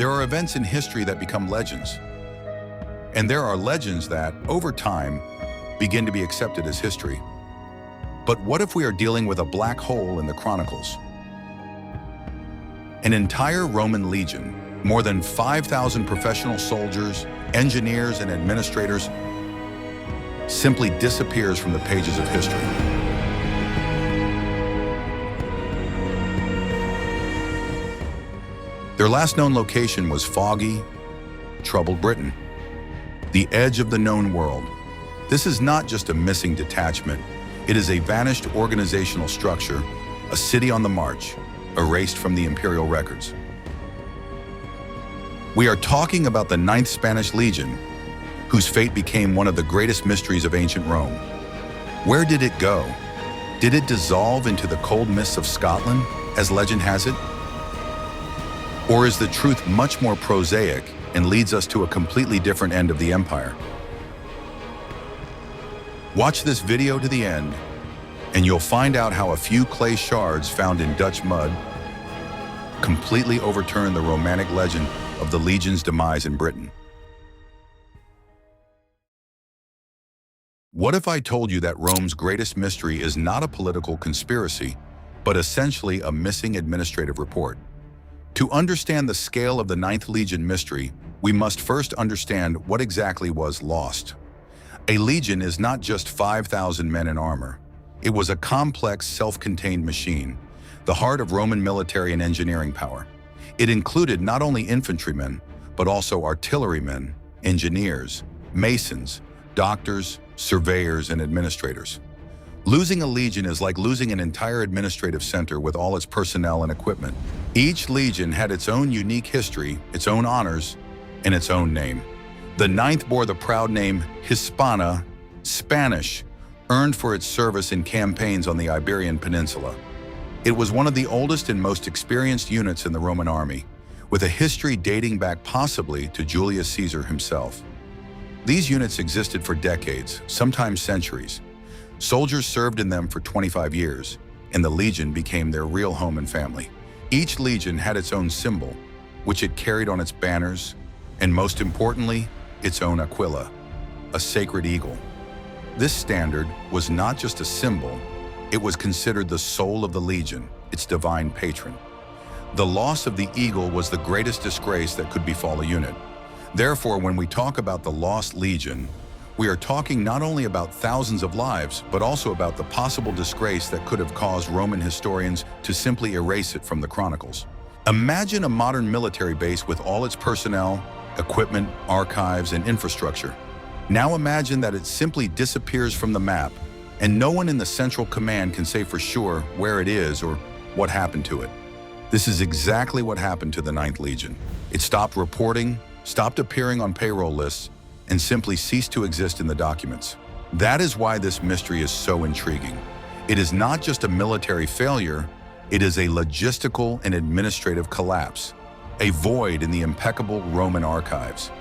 There are events in history that become legends. And there are legends that, over time, begin to be accepted as history. But what if we are dealing with a black hole in the chronicles? An entire Roman legion, more than 5,000 professional soldiers, engineers, and administrators, simply disappears from the pages of history. Their last known location was foggy, troubled Britain, the edge of the known world. This is not just a missing detachment. It is a vanished organizational structure, a city on the march, erased from the imperial records. We are talking about the 9th Spanish Legion, whose fate became one of the greatest mysteries of ancient Rome. Where did it go? Did it dissolve into the cold mists of Scotland, as legend has it? Or is the truth much more prosaic and leads us to a completely different end of the empire? Watch this video to the end, and you'll find out how a few clay shards found in Dutch mud completely overturned the romantic legend of the legion's demise in Britain. What if I told you that Rome's greatest mystery is not a political conspiracy, but essentially a missing administrative report? To understand the scale of the 9th Legion mystery, we must first understand what exactly was lost. A legion is not just 5,000 men in armor. It was a complex, self-contained machine, the heart of Roman military and engineering power. It included not only infantrymen, but also artillerymen, engineers, masons, doctors, surveyors, and administrators. Losing a legion is like losing an entire administrative center with all its personnel and equipment. Each legion had its own unique history, its own honors, and its own name. The 9th bore the proud name Hispana, Spanish, earned for its service in campaigns on the Iberian Peninsula. It was one of the oldest and most experienced units in the Roman army, with a history dating back possibly to Julius Caesar himself. These units existed for decades, sometimes centuries. Soldiers served in them for 25 years, and the legion became their real home and family. Each legion had its own symbol, which it carried on its banners, and most importantly, its own aquila, a sacred eagle. This standard was not just a symbol, it was considered the soul of the legion, its divine patron. The loss of the eagle was the greatest disgrace that could befall a unit. Therefore, when we talk about the lost legion, we are talking not only about thousands of lives, but also about the possible disgrace that could have caused Roman historians to simply erase it from the chronicles. Imagine a modern military base with all its personnel, equipment, archives, and infrastructure. Now imagine that it simply disappears from the map, and no one in the central command can say for sure where it is or what happened to it. This is exactly what happened to the 9th Legion. It stopped reporting, stopped appearing on payroll lists, and simply ceased to exist in the documents. That is why this mystery is so intriguing. It is not just a military failure, it is a logistical and administrative collapse, a void in the impeccable Roman archives.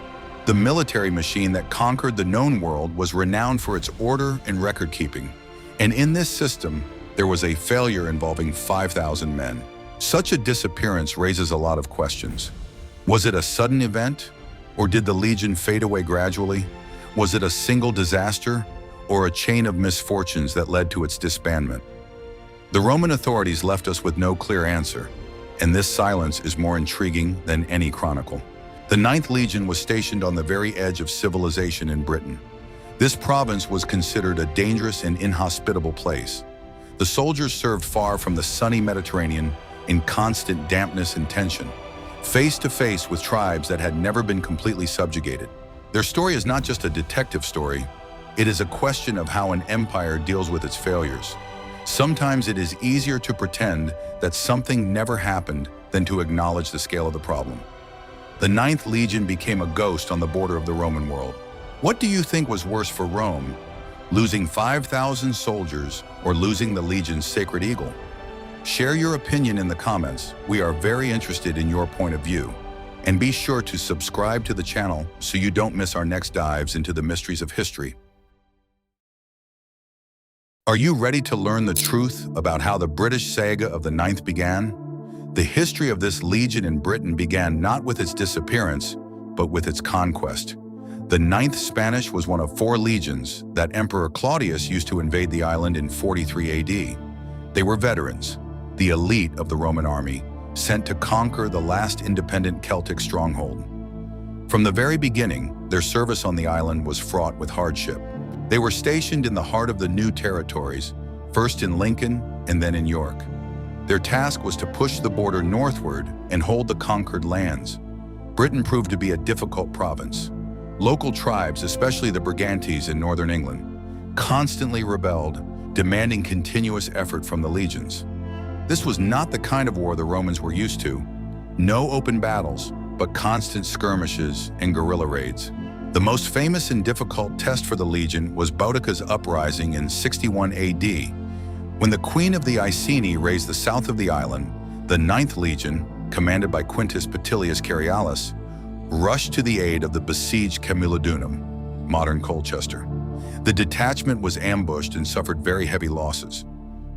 The military machine that conquered the known world was renowned for its order and record-keeping. And in this system, there was a failure involving 5,000 men. Such a disappearance raises a lot of questions. Was it a sudden event? Or did the legion fade away gradually? Was it a single disaster or a chain of misfortunes that led to its disbandment? The Roman authorities left us with no clear answer, and this silence is more intriguing than any chronicle. The 9th Legion was stationed on the very edge of civilization in Britain. This province was considered a dangerous and inhospitable place. The soldiers served far from the sunny Mediterranean in constant dampness and tension, face to face with tribes that had never been completely subjugated. Their story is not just a detective story, it is a question of how an empire deals with its failures. Sometimes it is easier to pretend that something never happened than to acknowledge the scale of the problem. The 9th Legion became a ghost on the border of the Roman world. What do you think was worse for Rome, losing 5,000 soldiers or losing the legion's sacred eagle? Share your opinion in the comments. We are very interested in your point of view. And be sure to subscribe to the channel so you don't miss our next dives into the mysteries of history. Are you ready to learn the truth about how the British saga of the 9th began? The history of this legion in Britain began not with its disappearance, but with its conquest. The 9th Spanish was one of 4 legions that Emperor Claudius used to invade the island in 43 AD. They were veterans, the elite of the Roman army, sent to conquer the last independent Celtic stronghold. From the very beginning, their service on the island was fraught with hardship. They were stationed in the heart of the new territories, first in Lincoln and then in York. Their task was to push the border northward and hold the conquered lands. Britain proved to be a difficult province. Local tribes, especially the Brigantes in northern England, constantly rebelled, demanding continuous effort from the legions. This was not the kind of war the Romans were used to. No open battles, but constant skirmishes and guerrilla raids. The most famous and difficult test for the legion was Boudicca's uprising in 61 AD. When the Queen of the Iceni raised the south of the island, the 9th Legion, commanded by Quintus Petilius Cerialis, rushed to the aid of the besieged Camulodunum, modern Colchester. The detachment was ambushed and suffered very heavy losses.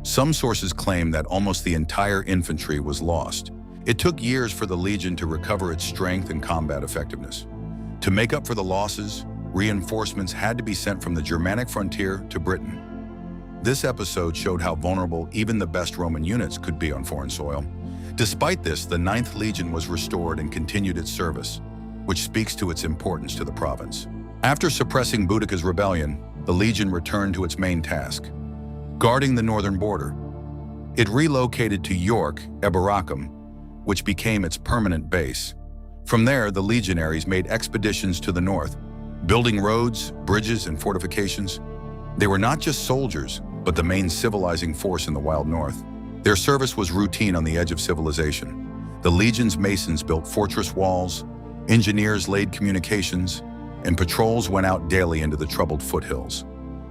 Some sources claim that almost the entire infantry was lost. It took years for the legion to recover its strength and combat effectiveness. To make up for the losses, reinforcements had to be sent from the Germanic frontier to Britain. This episode showed how vulnerable even the best Roman units could be on foreign soil. Despite this, the 9th Legion was restored and continued its service, which speaks to its importance to the province. After suppressing Boudicca's rebellion, the legion returned to its main task, guarding the northern border. It relocated to York, Eboracum, which became its permanent base. From there, the legionaries made expeditions to the north, building roads, bridges, and fortifications. They were not just soldiers, but the main civilizing force in the wild north. Their service was routine on the edge of civilization. The legion's masons built fortress walls, engineers laid communications, and patrols went out daily into the troubled foothills.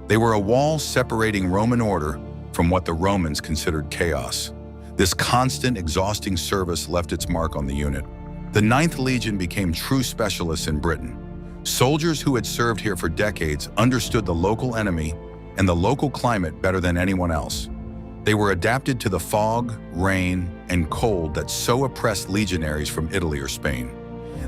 They were a wall separating Roman order from what the Romans considered chaos. This constant, exhausting service left its mark on the unit. The 9th Legion became true specialists in Britain. Soldiers who had served here for decades understood the local enemy and the local climate better than anyone else. They were adapted to the fog, rain, and cold that so oppressed legionaries from Italy or Spain.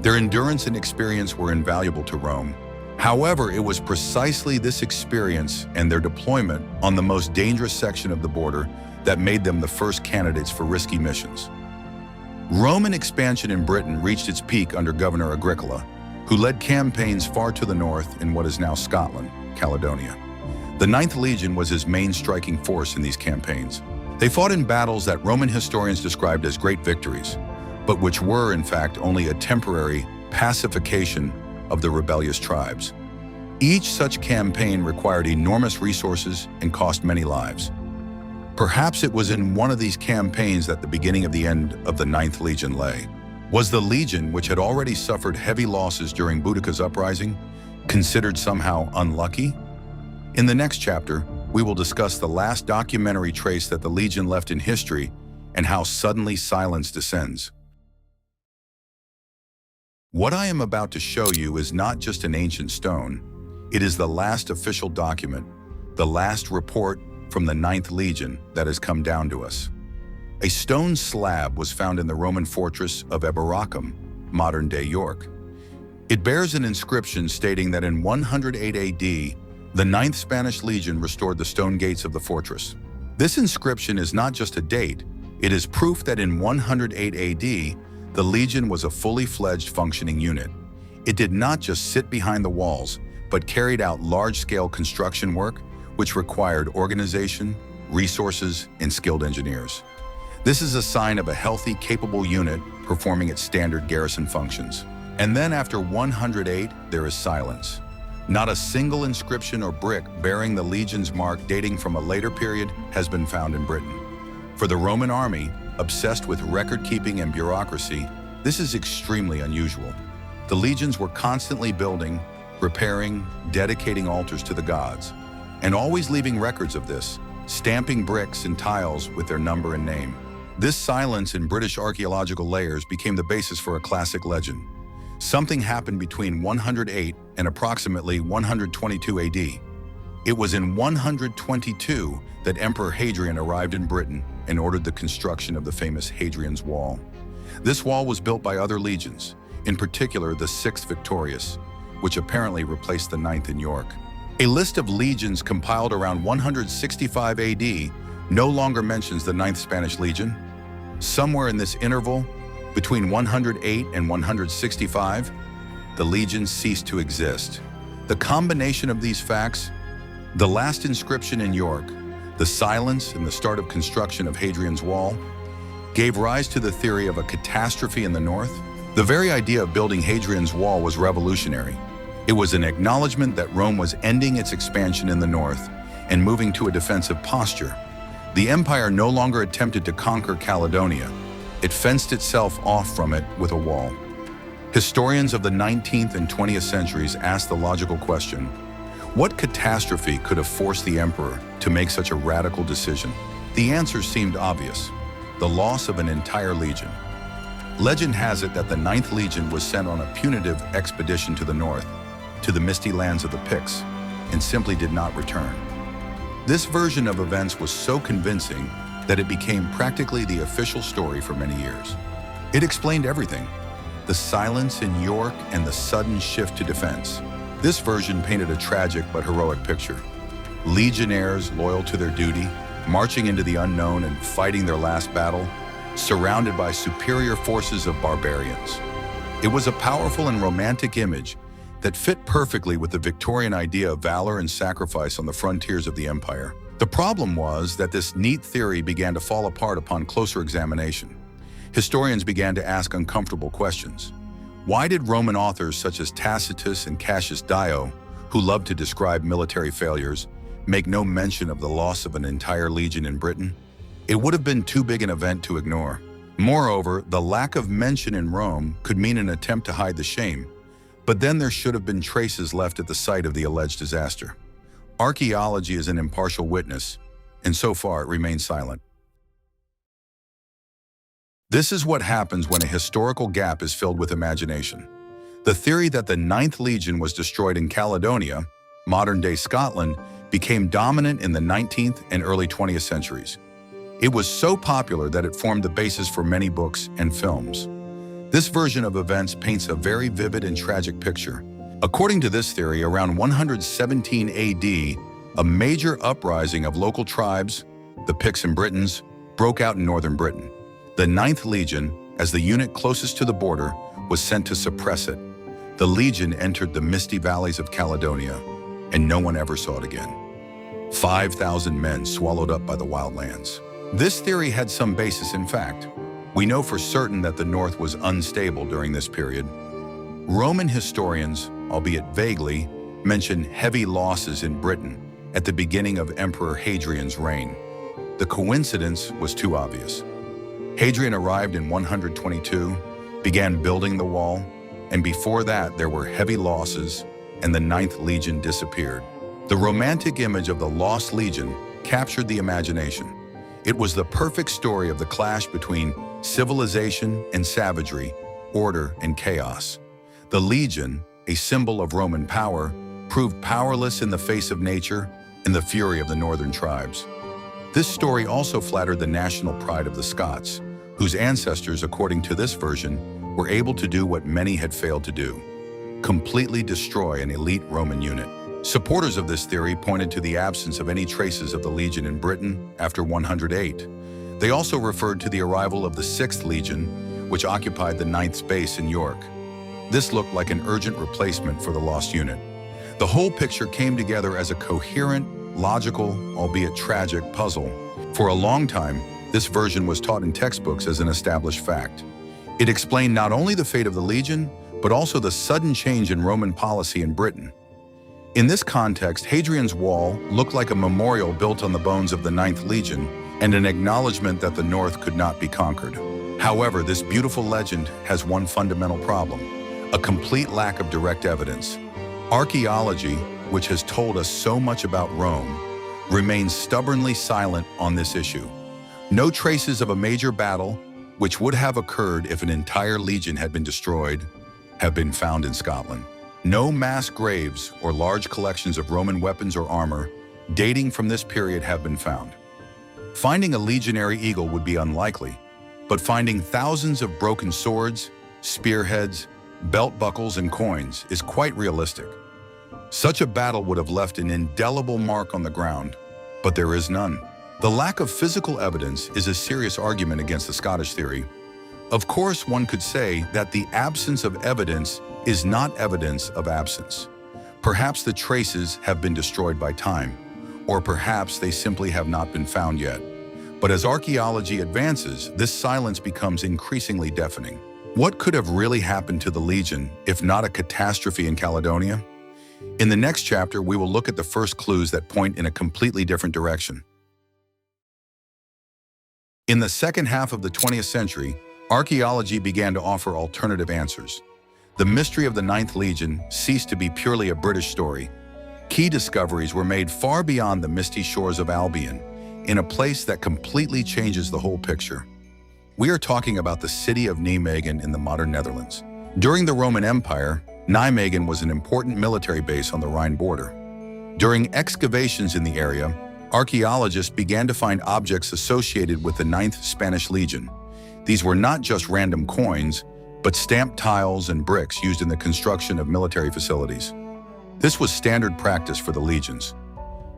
Their endurance and experience were invaluable to Rome. However, it was precisely this experience and their deployment on the most dangerous section of the border that made them the first candidates for risky missions. Roman expansion in Britain reached its peak under Governor Agricola, who led campaigns far to the north in what is now Scotland, Caledonia. The 9th Legion was his main striking force in these campaigns. They fought in battles that Roman historians described as great victories, but which were, in fact, only a temporary pacification of the rebellious tribes. Each such campaign required enormous resources and cost many lives. Perhaps it was in one of these campaigns that the beginning of the end of the 9th Legion lay. Was the legion, which had already suffered heavy losses during Boudicca's uprising, considered somehow unlucky? In the next chapter, we will discuss the last documentary trace that the legion left in history and how suddenly silence descends. What I am about to show you is not just an ancient stone. It is the last official document, the last report from the 9th Legion that has come down to us. A stone slab was found in the Roman fortress of Eboracum, modern-day York. It bears an inscription stating that in 108 AD, the 9th Spanish Legion restored the stone gates of the fortress. This inscription is not just a date, it is proof that in 108 AD, the Legion was a fully fledged functioning unit. It did not just sit behind the walls, but carried out large-scale construction work, which required organization, resources, and skilled engineers. This is a sign of a healthy, capable unit performing its standard garrison functions. And then after 108, there is silence. Not a single inscription or brick bearing the Legion's mark dating from a later period has been found in Britain. For the Roman army, obsessed with record-keeping and bureaucracy, this is extremely unusual. The legions were constantly building, repairing, dedicating altars to the gods, and always leaving records of this, stamping bricks and tiles with their number and name. This silence in British archaeological layers became the basis for a classic legend. Something happened between 108 and approximately 122 AD. It was in 122 that Emperor Hadrian arrived in Britain and ordered the construction of the famous Hadrian's Wall. This wall was built by other legions, in particular the 6th Victorious, which apparently replaced the 9th in York. A list of legions compiled around 165 AD no longer mentions the 9th Spanish Legion. Somewhere in this interval, between 108 and 165, the legions ceased to exist. The combination of these facts, the last inscription in York, the silence and the start of construction of Hadrian's Wall, gave rise to the theory of a catastrophe in the north. The very idea of building Hadrian's Wall was revolutionary. It was an acknowledgement that Rome was ending its expansion in the north and moving to a defensive posture. The empire no longer attempted to conquer Caledonia. It fenced itself off from it with a wall. Historians of the 19th and 20th centuries asked the logical question, what catastrophe could have forced the emperor to make such a radical decision? The answer seemed obvious: the loss of an entire legion. Legend has it that the 9th Legion was sent on a punitive expedition to the north, to the misty lands of the Picts, and simply did not return. This version of events was so convincing that it became practically the official story for many years. It explained everything: the silence in York and the sudden shift to defense. This version painted a tragic but heroic picture. Legionnaires loyal to their duty, marching into the unknown and fighting their last battle, surrounded by superior forces of barbarians. It was a powerful and romantic image that fit perfectly with the Victorian idea of valor and sacrifice on the frontiers of the empire. The problem was that this neat theory began to fall apart upon closer examination. Historians began to ask uncomfortable questions. Why did Roman authors such as Tacitus and Cassius Dio, who loved to describe military failures, make no mention of the loss of an entire legion in Britain? It would have been too big an event to ignore. Moreover, the lack of mention in Rome could mean an attempt to hide the shame, but then there should have been traces left at the site of the alleged disaster. Archaeology is an impartial witness, and so far it remains silent. This is what happens when a historical gap is filled with imagination. The theory that the 9th Legion was destroyed in Caledonia, modern-day Scotland, became dominant in the 19th and early 20th centuries. It was so popular that it formed the basis for many books and films. This version of events paints a very vivid and tragic picture. According to this theory, around 117 AD, a major uprising of local tribes, the Picts and Britons, broke out in northern Britain. The 9th Legion, as the unit closest to the border, was sent to suppress it. The legion entered the misty valleys of Caledonia, and no one ever saw it again. 5,000 men swallowed up by the wildlands. This theory had some basis in fact. We know for certain that the north was unstable during this period. Roman historians, albeit vaguely, mention heavy losses in Britain at the beginning of Emperor Hadrian's reign. The coincidence was too obvious. Hadrian arrived in 122, began building the wall, and before that there were heavy losses and the 9th Legion disappeared. The romantic image of the lost legion captured the imagination. It was the perfect story of the clash between civilization and savagery, order and chaos. The legion, a symbol of Roman power, proved powerless in the face of nature and the fury of the northern tribes. This story also flattered the national pride of the Scots, whose ancestors, according to this version, were able to do what many had failed to do: completely destroy an elite Roman unit. Supporters of this theory pointed to the absence of any traces of the legion in Britain after 108. They also referred to the arrival of the 6th Legion, which occupied the 9th's base in York. This looked like an urgent replacement for the lost unit. The whole picture came together as a coherent, logical, albeit tragic, puzzle. For a long time, this version was taught in textbooks as an established fact. It explained not only the fate of the legion, but also the sudden change in Roman policy in Britain. In this context, Hadrian's Wall looked like a memorial built on the bones of the 9th Legion and an acknowledgement that the North could not be conquered. However, this beautiful legend has one fundamental problem: a complete lack of direct evidence. Archaeology, which has told us so much about Rome, remains stubbornly silent on this issue. No traces of a major battle, which would have occurred if an entire legion had been destroyed, have been found in Scotland. No mass graves or large collections of Roman weapons or armor dating from this period have been found. Finding a legionary eagle would be unlikely, but finding thousands of broken swords, spearheads, belt buckles, and coins is quite realistic. Such a battle would have left an indelible mark on the ground, but there is none. The lack of physical evidence is a serious argument against the Scottish theory. Of course, one could say that the absence of evidence is not evidence of absence. Perhaps the traces have been destroyed by time, or perhaps they simply have not been found yet. But as archaeology advances, this silence becomes increasingly deafening. What could have really happened to the Legion if not a catastrophe in Caledonia? In the next chapter, we will look at the first clues that point in a completely different direction. In the second half of the 20th century, archaeology began to offer alternative answers. The mystery of the Ninth Legion ceased to be purely a British story. Key discoveries were made far beyond the misty shores of Albion, in a place that completely changes the whole picture. We are talking about the city of Nijmegen in the modern Netherlands. During the Roman Empire, Nijmegen was an important military base on the Rhine border. During excavations in the area, archaeologists began to find objects associated with the 9th Spanish Legion. These were not just random coins, but stamped tiles and bricks used in the construction of military facilities. This was standard practice for the legions.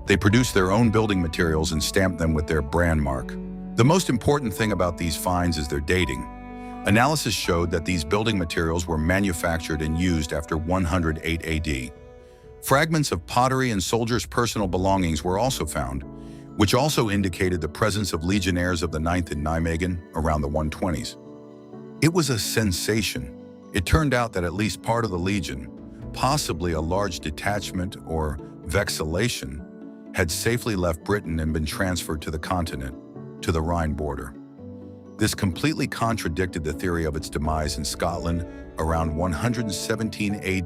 They produced their own building materials and stamped them with their brand mark. The most important thing about these finds is their dating. Analysis showed that these building materials were manufactured and used after 108 AD. Fragments of pottery and soldiers' personal belongings were also found, which also indicated the presence of legionnaires of the 9th in Nijmegen around the 120s. It was a sensation. It turned out that at least part of the legion, possibly a large detachment or vexillation, had safely left Britain and been transferred to the continent, to the Rhine border. This completely contradicted the theory of its demise in Scotland around 117 AD.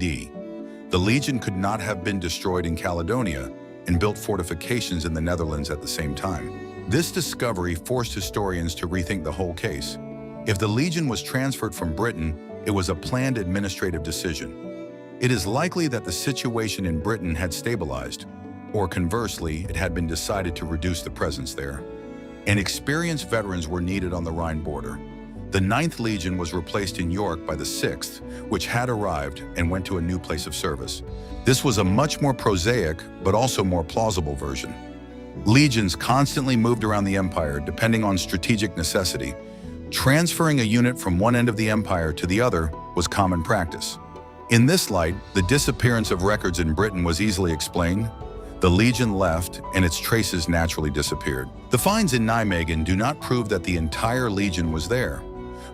The Legion could not have been destroyed in Caledonia and built fortifications in the Netherlands at the same time. This discovery forced historians to rethink the whole case. If the Legion was transferred from Britain, it was a planned administrative decision. It is likely that the situation in Britain had stabilized, or conversely, it had been decided to reduce the presence there. And experienced veterans were needed on the Rhine border. The 9th Legion was replaced in York by the 6th, which had arrived and went to a new place of service. This was a much more prosaic, but also more plausible version. Legions constantly moved around the empire depending on strategic necessity. Transferring a unit from one end of the empire to the other was common practice. In this light, the disappearance of records in Britain was easily explained. The Legion left, and its traces naturally disappeared. The finds in Nijmegen do not prove that the entire Legion was there.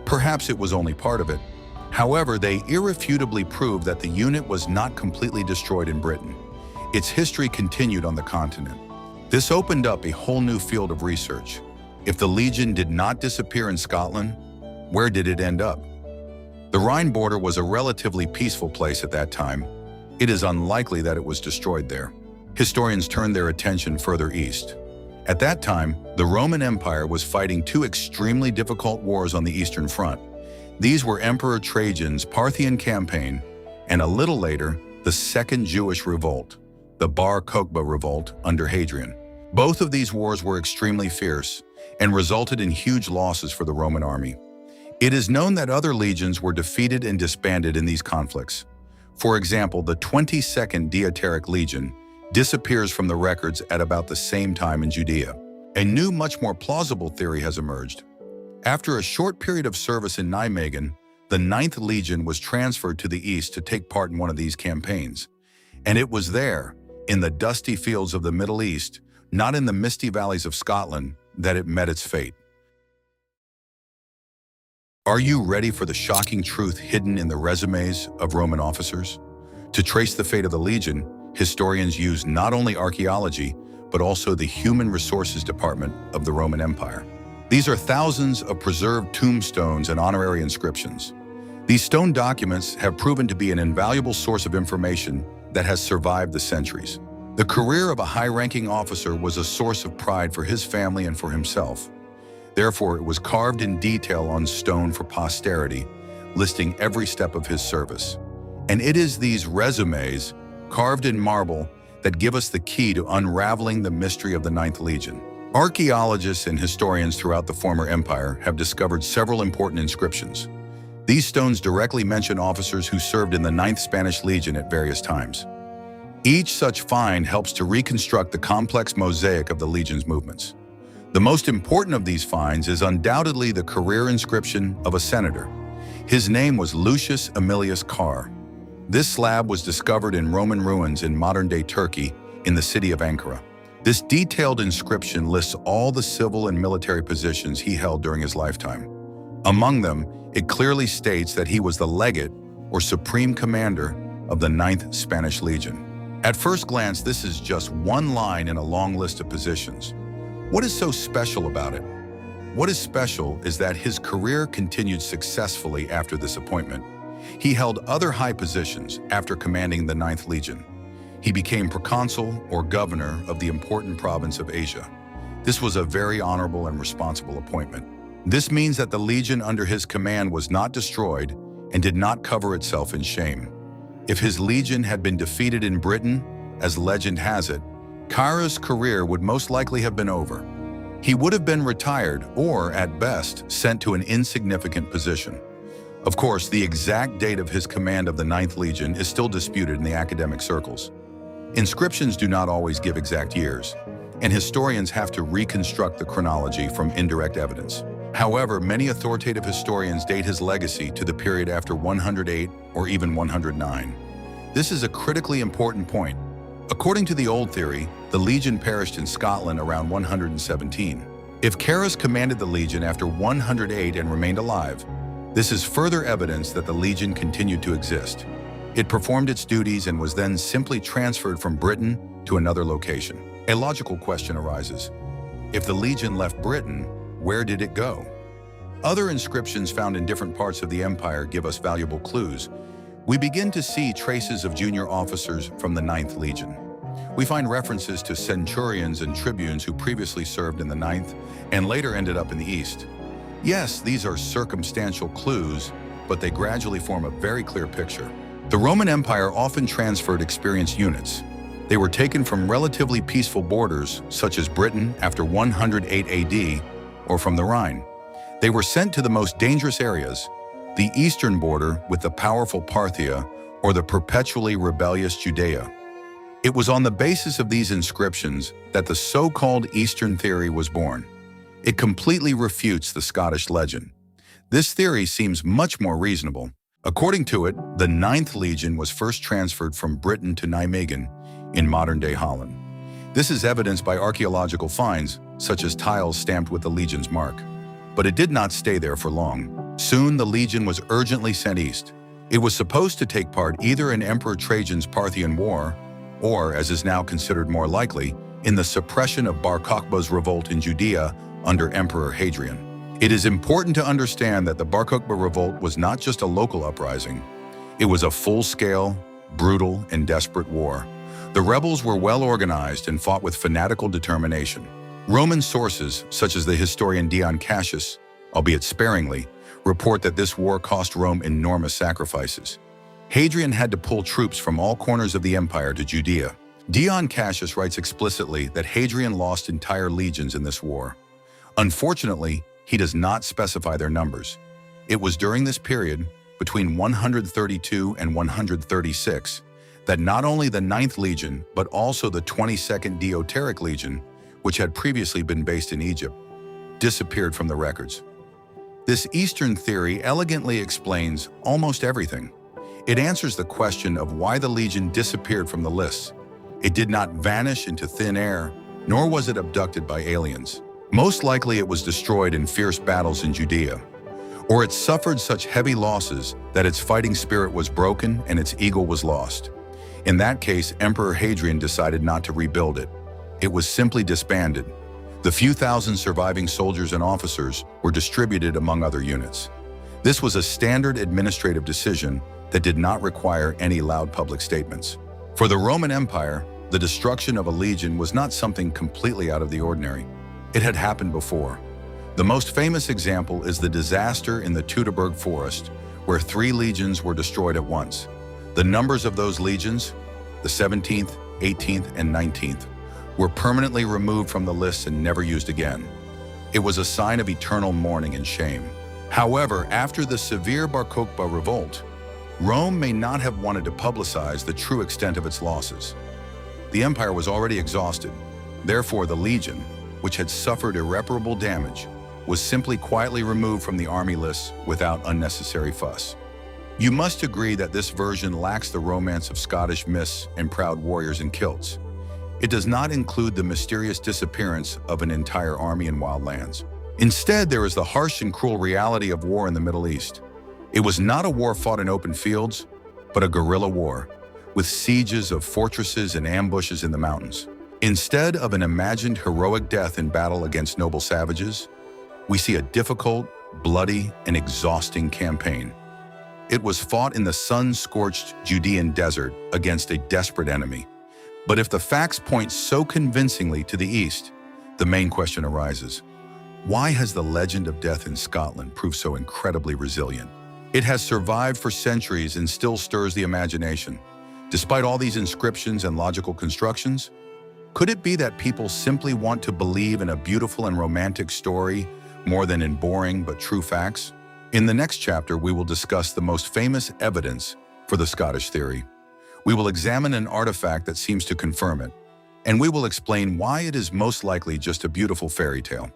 Perhaps it was only part of it. However, they irrefutably prove that the unit was not completely destroyed in Britain. Its history continued on the continent. This opened up a whole new field of research. If the Legion did not disappear in Scotland, where did it end up? The Rhine border was a relatively peaceful place at that time. It is unlikely that it was destroyed there. Historians turned their attention further east. At that time, the Roman Empire was fighting two extremely difficult wars on the Eastern Front. These were Emperor Trajan's Parthian campaign, and a little later, the Second Jewish Revolt, the Bar Kokhba Revolt under Hadrian. Both of these wars were extremely fierce and resulted in huge losses for the Roman army. It is known that other legions were defeated and disbanded in these conflicts. For example, the 22nd Dieteric Legion disappears from the records at about the same time in Judea. A new, much more plausible theory has emerged. After a short period of service in Nijmegen, the 9th Legion was transferred to the east to take part in one of these campaigns. And it was there, in the dusty fields of the Middle East, not in the misty valleys of Scotland, that it met its fate. Are you ready for the shocking truth hidden in the resumes of Roman officers? To trace the fate of the Legion, historians use not only archaeology, but also the human resources department of the Roman Empire. These are thousands of preserved tombstones and honorary inscriptions. These stone documents have proven to be an invaluable source of information that has survived the centuries. The career of a high-ranking officer was a source of pride for his family and for himself. Therefore, it was carved in detail on stone for posterity, listing every step of his service. And it is these resumes, carved in marble, that give us the key to unraveling the mystery of the 9th Legion. Archaeologists and historians throughout the former empire have discovered several important inscriptions. These stones directly mention officers who served in the 9th Spanish Legion at various times. Each such find helps to reconstruct the complex mosaic of the Legion's movements. The most important of these finds is undoubtedly the career inscription of a senator. His name was Lucius Aemilius Car. This slab was discovered in Roman ruins in modern-day Turkey in the city of Ankara. This detailed inscription lists all the civil and military positions he held during his lifetime. Among them, it clearly states that he was the legate or supreme commander of the 9th Spanish Legion. At first glance, this is just one line in a long list of positions. What is so special about it? What is special is that his career continued successfully after this appointment. He held other high positions after commanding the 9th Legion. He became proconsul or governor of the important province of Asia. This was a very honorable and responsible appointment. This means that the legion under his command was not destroyed and did not cover itself in shame. If his legion had been defeated in Britain, as legend has it, Cara's career would most likely have been over. He would have been retired or, at best, sent to an insignificant position. Of course, the exact date of his command of the 9th Legion is still disputed in the academic circles. Inscriptions do not always give exact years, and historians have to reconstruct the chronology from indirect evidence. However, many authoritative historians date his legacy to the period after 108 or even 109. This is a critically important point. According to the old theory, the Legion perished in Scotland around 117. If Carus commanded the Legion after 108 and remained alive, this is further evidence that the Legion continued to exist. It performed its duties and was then simply transferred from Britain to another location. A logical question arises. If the Legion left Britain, where did it go? Other inscriptions found in different parts of the empire give us valuable clues. We begin to see traces of junior officers from the 9th Legion. We find references to centurions and tribunes who previously served in the 9th and later ended up in the East. Yes, these are circumstantial clues, but they gradually form a very clear picture. The Roman Empire often transferred experienced units. They were taken from relatively peaceful borders, such as Britain after 108 AD, or from the Rhine. They were sent to the most dangerous areas, the eastern border with the powerful Parthia, or the perpetually rebellious Judea. It was on the basis of these inscriptions that the so-called Eastern theory was born. It completely refutes the Scottish legend. This theory seems much more reasonable. According to it, the 9th Legion was first transferred from Britain to Nijmegen in modern-day Holland. This is evidenced by archaeological finds, such as tiles stamped with the Legion's mark. But it did not stay there for long. Soon, the Legion was urgently sent east. It was supposed to take part either in Emperor Trajan's Parthian War, or, as is now considered more likely, in the suppression of Bar Kokhba's revolt in Judea under Emperor Hadrian. It is important to understand that the Bar Kokhba revolt was not just a local uprising. It was a full-scale, brutal, and desperate war. The rebels were well organized and fought with fanatical determination. Roman sources, such as the historian Dion Cassius, albeit sparingly, report that this war cost Rome enormous sacrifices. Hadrian had to pull troops from all corners of the empire to Judea. Dion Cassius writes explicitly that Hadrian lost entire legions in this war. Unfortunately, he does not specify their numbers. It was during this period, between 132 and 136, that not only the 9th Legion, but also the 22nd Deuteric Legion, which had previously been based in Egypt, disappeared from the records. This Eastern theory elegantly explains almost everything. It answers the question of why the Legion disappeared from the lists. It did not vanish into thin air, nor was it abducted by aliens. Most likely it was destroyed in fierce battles in Judea, or it suffered such heavy losses that its fighting spirit was broken and its eagle was lost. In that case, Emperor Hadrian decided not to rebuild it. It was simply disbanded. The few thousand surviving soldiers and officers were distributed among other units. This was a standard administrative decision that did not require any loud public statements. For the Roman Empire, the destruction of a legion was not something completely out of the ordinary. It had happened before. The most famous example is the disaster in the Teutoburg forest, where 3 legions were destroyed at once. The numbers of those legions, the 17th, 18th, and 19th, were permanently removed from the list and never used again. It was a sign of eternal mourning and shame. However, after the severe Bar Kokhba revolt, Rome may not have wanted to publicize the true extent of its losses. The empire was already exhausted. Therefore, the legion, which had suffered irreparable damage, was simply quietly removed from the army lists without unnecessary fuss. You must agree that this version lacks the romance of Scottish myths and proud warriors in kilts. It does not include the mysterious disappearance of an entire army in wild lands. Instead, there is the harsh and cruel reality of war in the Middle East. It was not a war fought in open fields, but a guerrilla war, with sieges of fortresses and ambushes in the mountains. Instead of an imagined heroic death in battle against noble savages, we see a difficult, bloody, and exhausting campaign. It was fought in the sun-scorched Judean desert against a desperate enemy. But if the facts point so convincingly to the east, the main question arises: why has the legend of death in Scotland proved so incredibly resilient? It has survived for centuries and still stirs the imagination. Despite all these inscriptions and logical constructions, could it be that people simply want to believe in a beautiful and romantic story more than in boring but true facts? In the next chapter, we will discuss the most famous evidence for the Scottish theory. We will examine an artifact that seems to confirm it, and we will explain why it is most likely just a beautiful fairy tale.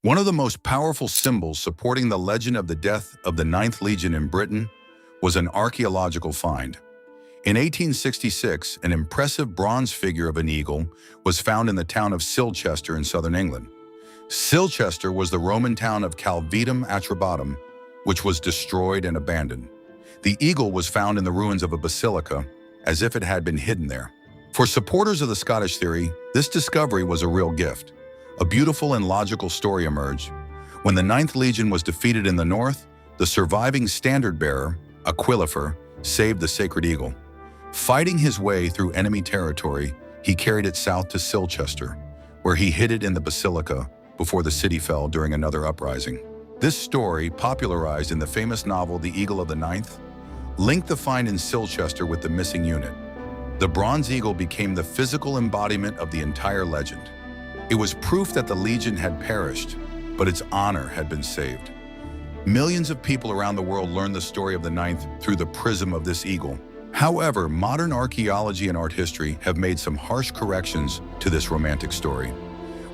One of the most powerful symbols supporting the legend of the death of the 9th Legion in Britain was an archaeological find. In 1866, an impressive bronze figure of an eagle was found in the town of Silchester in southern England. Silchester was the Roman town of Calvetum Atrabatum, which was destroyed and abandoned. The eagle was found in the ruins of a basilica, as if it had been hidden there. For supporters of the Scottish theory, this discovery was a real gift. A beautiful and logical story emerged. When the 9th Legion was defeated in the north, the surviving standard-bearer, Aquilifer, saved the sacred eagle. Fighting his way through enemy territory, he carried it south to Silchester, where he hid it in the basilica before the city fell during another uprising. This story, popularized in the famous novel The Eagle of the Ninth, linked the find in Silchester with the missing unit. The bronze eagle became the physical embodiment of the entire legend. It was proof that the Legion had perished, but its honor had been saved. Millions of people around the world learned the story of the Ninth through the prism of this eagle. However, modern archaeology and art history have made some harsh corrections to this romantic story.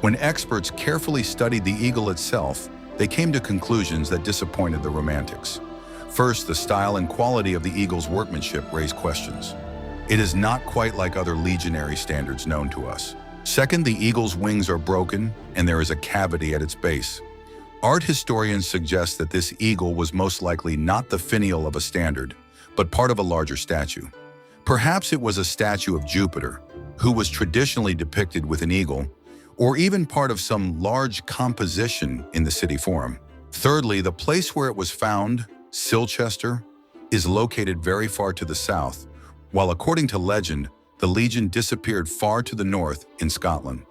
When experts carefully studied the eagle itself, they came to conclusions that disappointed the romantics. First, the style and quality of the eagle's workmanship raised questions. It is not quite like other legionary standards known to us. Second, the eagle's wings are broken and there is a cavity at its base. Art historians suggest that this eagle was most likely not the finial of a standard, but part of a larger statue. Perhaps it was a statue of Jupiter, who was traditionally depicted with an eagle, or even part of some large composition in the city forum. Thirdly, the place where it was found, Silchester, is located very far to the south, while according to legend, the Legion disappeared far to the north in Scotland.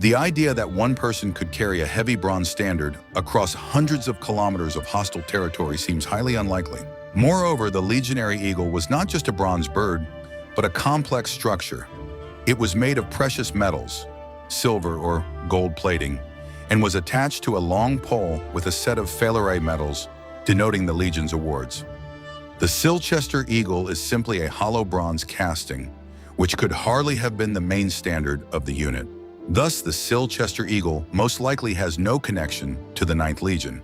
The idea that one person could carry a heavy bronze standard across hundreds of kilometers of hostile territory seems highly unlikely. Moreover, the legionary eagle was not just a bronze bird, but a complex structure. It was made of precious metals, silver or gold plating, and was attached to a long pole with a set of falerae medals denoting the Legion's awards. The Silchester Eagle is simply a hollow bronze casting, which could hardly have been the main standard of the unit. Thus, the Silchester Eagle most likely has no connection to the 9th Legion.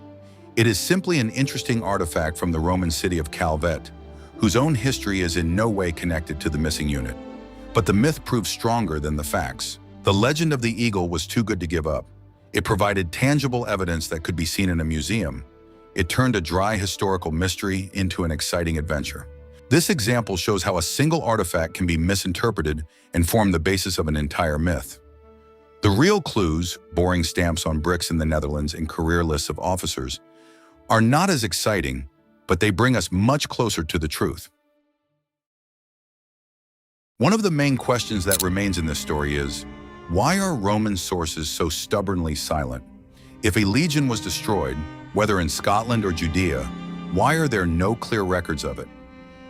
It is simply an interesting artifact from the Roman city of Calvet, whose own history is in no way connected to the missing unit. But the myth proves stronger than the facts. The legend of the eagle was too good to give up. It provided tangible evidence that could be seen in a museum. It turned a dry historical mystery into an exciting adventure. This example shows how a single artifact can be misinterpreted and form the basis of an entire myth. The real clues, boring stamps on bricks in the Netherlands and career lists of officers, are not as exciting, but they bring us much closer to the truth. One of the main questions that remains in this story is, why are Roman sources so stubbornly silent? If a legion was destroyed, whether in Scotland or Judea, why are there no clear records of it?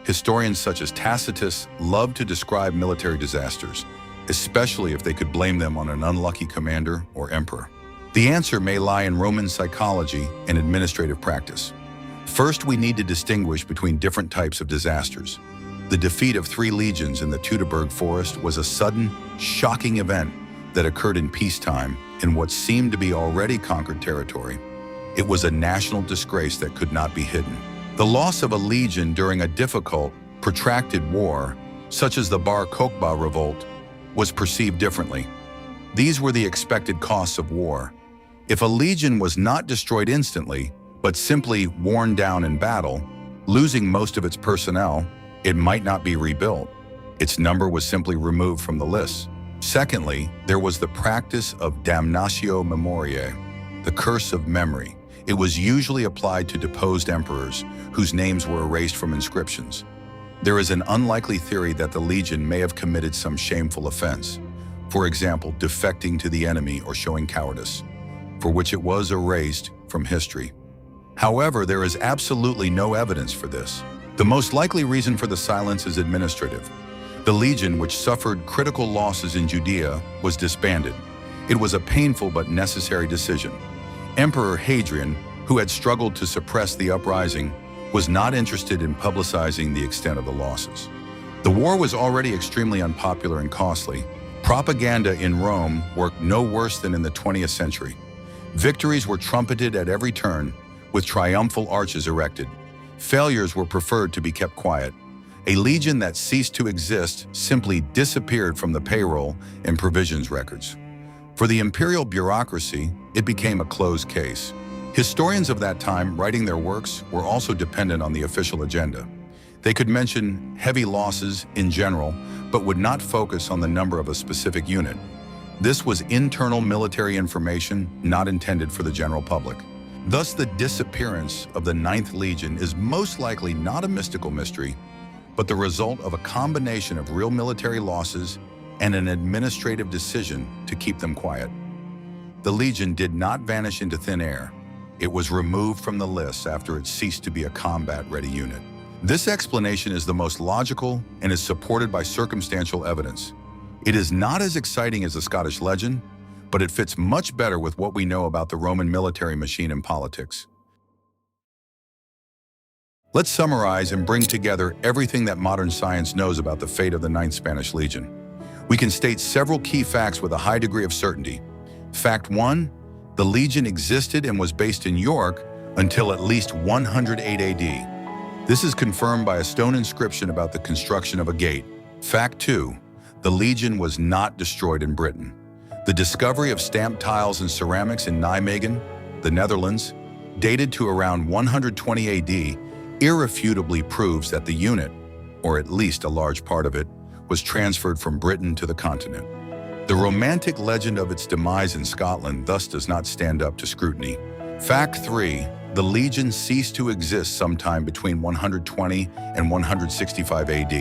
Historians such as Tacitus love to describe military disasters, especially if they could blame them on an unlucky commander or emperor. The answer may lie in Roman psychology and administrative practice. First, we need to distinguish between different types of disasters. The defeat of 3 legions in the Teutoburg forest was a sudden, shocking event that occurred in peacetime in what seemed to be already conquered territory. It was a national disgrace that could not be hidden. The loss of a legion during a difficult, protracted war, such as the Bar Kokhba revolt, was perceived differently. These were the expected costs of war. If a legion was not destroyed instantly, but simply worn down in battle, losing most of its personnel, it might not be rebuilt. Its number was simply removed from the list. Secondly, there was the practice of damnatio memoriae, the curse of memory. It was usually applied to deposed emperors whose names were erased from inscriptions. There is an unlikely theory that the legion may have committed some shameful offense, for example, defecting to the enemy or showing cowardice, for which it was erased from history. However, there is absolutely no evidence for this. The most likely reason for the silence is administrative. The legion, which suffered critical losses in Judea, was disbanded. It was a painful but necessary decision. Emperor Hadrian, who had struggled to suppress the uprising, was not interested in publicizing the extent of the losses. The war was already extremely unpopular and costly. Propaganda in Rome worked no worse than in the 20th century. Victories were trumpeted at every turn, with triumphal arches erected. Failures were preferred to be kept quiet. A legion that ceased to exist simply disappeared from the payroll and provisions records. For the imperial bureaucracy, it became a closed case. Historians of that time writing their works were also dependent on the official agenda. They could mention heavy losses in general, but would not focus on the number of a specific unit. This was internal military information not intended for the general public. Thus, the disappearance of the 9th Legion is most likely not a mystical mystery, but the result of a combination of real military losses and an administrative decision to keep them quiet. The Legion did not vanish into thin air. It was removed from the lists after it ceased to be a combat-ready unit. This explanation is the most logical and is supported by circumstantial evidence. It is not as exciting as the Scottish legend, but it fits much better with what we know about the Roman military machine and politics. Let's summarize and bring together everything that modern science knows about the fate of the 9th Spanish Legion. We can state several key facts with a high degree of certainty. Fact 1, the Legion existed and was based in York until at least 108 AD. This is confirmed by a stone inscription about the construction of a gate. Fact 2, the Legion was not destroyed in Britain. The discovery of stamped tiles and ceramics in Nijmegen, the Netherlands, dated to around 120 AD, irrefutably proves that the unit, or at least a large part of it, was transferred from Britain to the continent. The romantic legend of its demise in Scotland thus does not stand up to scrutiny. Fact 3, the Legion ceased to exist sometime between 120 and 165 AD.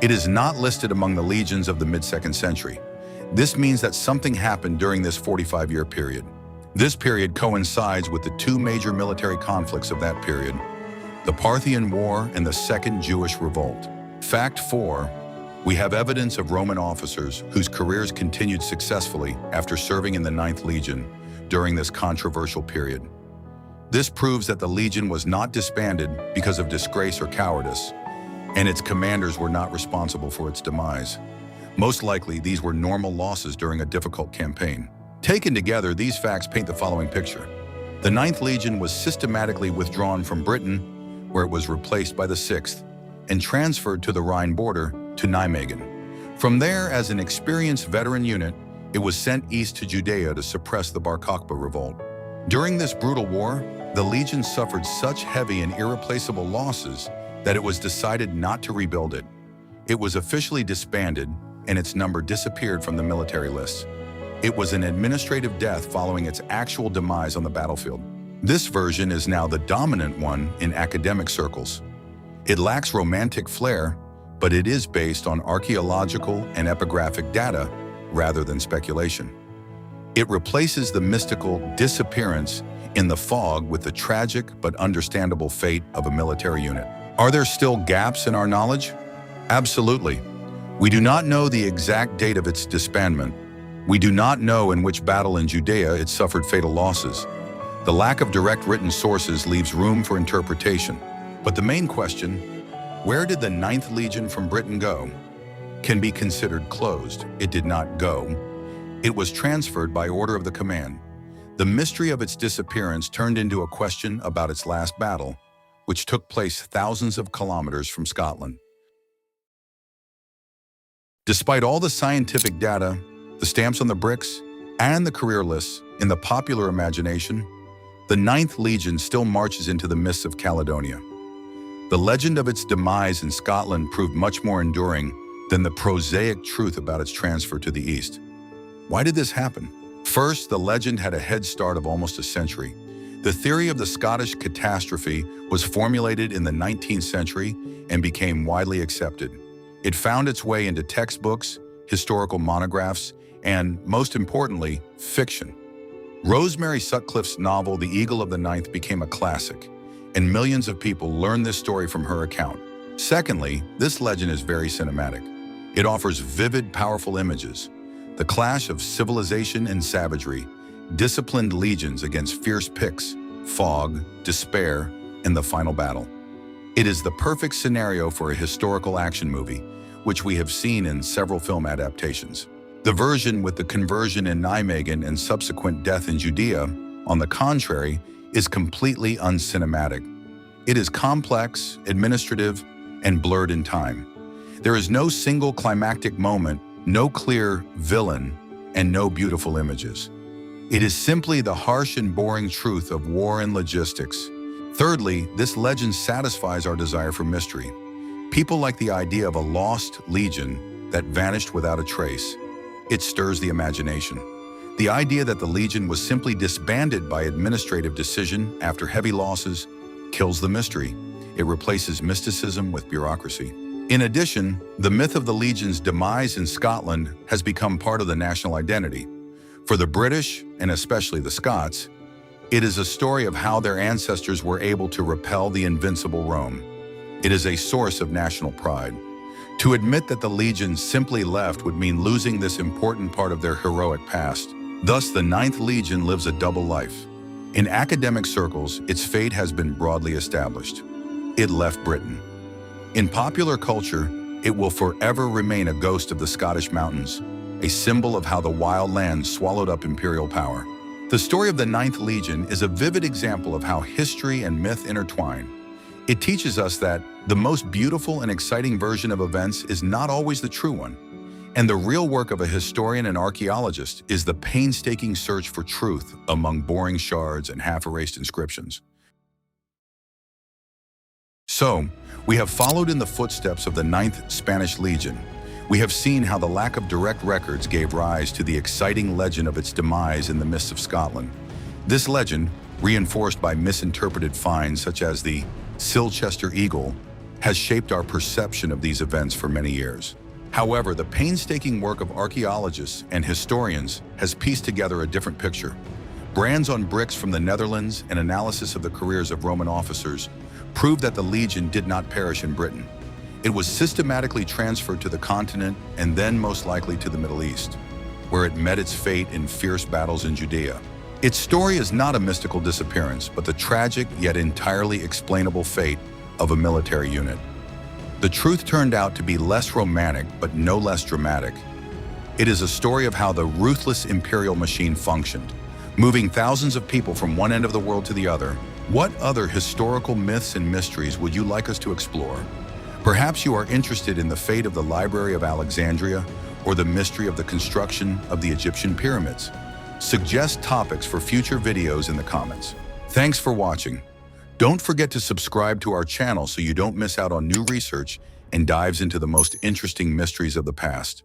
It is not listed among the legions of the mid-2nd century. This means that something happened during this 45-year period. This period coincides with the 2 major military conflicts of that period, the Parthian War and the Second Jewish Revolt. Fact 4, we have evidence of Roman officers whose careers continued successfully after serving in the 9th Legion during this controversial period. This proves that the Legion was not disbanded because of disgrace or cowardice, and its commanders were not responsible for its demise. Most likely, these were normal losses during a difficult campaign. Taken together, these facts paint the following picture. The 9th Legion was systematically withdrawn from Britain, where it was replaced by the 6th, and transferred to the Rhine border to Nijmegen. From there, as an experienced veteran unit, it was sent east to Judea to suppress the Bar Kokhba revolt. During this brutal war, the Legion suffered such heavy and irreplaceable losses that it was decided not to rebuild it. It was officially disbanded, and its number disappeared from the military lists. It was an administrative death following its actual demise on the battlefield. This version is now the dominant one in academic circles. It lacks romantic flair, but it is based on archaeological and epigraphic data rather than speculation. It replaces the mystical disappearance in the fog with the tragic but understandable fate of a military unit. Are there still gaps in our knowledge? Absolutely. We do not know the exact date of its disbandment. We do not know in which battle in Judea it suffered fatal losses. The lack of direct written sources leaves room for interpretation. But the main question, where did the 9th Legion from Britain go, can be considered closed. It did not go. It was transferred by order of the command. The mystery of its disappearance turned into a question about its last battle, which took place thousands of kilometers from Scotland. Despite all the scientific data, the stamps on the bricks, and the career lists in the popular imagination, the 9th Legion still marches into the mists of Caledonia. The legend of its demise in Scotland proved much more enduring than the prosaic truth about its transfer to the east. Why did this happen? First, the legend had a head start of almost a century. The theory of the Scottish catastrophe was formulated in the 19th century and became widely accepted. It found its way into textbooks, historical monographs, and, most importantly, fiction. Rosemary Sutcliffe's novel The Eagle of the Ninth became a classic, and millions of people learned this story from her account. Secondly, this legend is very cinematic. It offers vivid, powerful images. The clash of civilization and savagery, disciplined legions against fierce Picts, fog, despair, and the final battle. It is the perfect scenario for a historical action movie, which we have seen in several film adaptations. The version with the conversion in Nijmegen and subsequent death in Judea, on the contrary, is completely uncinematic. It is complex, administrative, and blurred in time. There is no single climactic moment, no clear villain, and no beautiful images. It is simply the harsh and boring truth of war and logistics. Thirdly, this legend satisfies our desire for mystery. People like the idea of a lost legion that vanished without a trace. It stirs the imagination. The idea that the legion was simply disbanded by administrative decision after heavy losses kills the mystery. It replaces mysticism with bureaucracy. In addition, the myth of the legion's demise in Scotland has become part of the national identity. For the British, and especially the Scots, it is a story of how their ancestors were able to repel the invincible Rome. It is a source of national pride. To admit that the legion simply left would mean losing this important part of their heroic past. Thus, the 9th Legion lives a double life. In academic circles, its fate has been broadly established. It left Britain. In popular culture, it will forever remain a ghost of the Scottish mountains, a symbol of how the wild land swallowed up imperial power. The story of the 9th Legion is a vivid example of how history and myth intertwine. It teaches us that the most beautiful and exciting version of events is not always the true one, and the real work of a historian and archaeologist is the painstaking search for truth among boring shards and half-erased inscriptions. So, we have followed in the footsteps of the 9th Spanish Legion. We have seen how the lack of direct records gave rise to the exciting legend of its demise in the mists of Scotland. This legend, reinforced by misinterpreted finds such as the Silchester Eagle, has shaped our perception of these events for many years. However, the painstaking work of archaeologists and historians has pieced together a different picture. Brands on bricks from the Netherlands and analysis of the careers of Roman officers prove that the Legion did not perish in Britain. It was systematically transferred to the continent and then most likely to the Middle East, where it met its fate in fierce battles in Judea. Its story is not a mystical disappearance, but the tragic yet entirely explainable fate of a military unit. The truth turned out to be less romantic, but no less dramatic. It is a story of how the ruthless imperial machine functioned, moving thousands of people from one end of the world to the other. What other historical myths and mysteries would you like us to explore? Perhaps you are interested in the fate of the Library of Alexandria or the mystery of the construction of the Egyptian pyramids. Suggest topics for future videos in the comments. Thanks for watching. Don't forget to subscribe to our channel so you don't miss out on new research and dives into the most interesting mysteries of the past.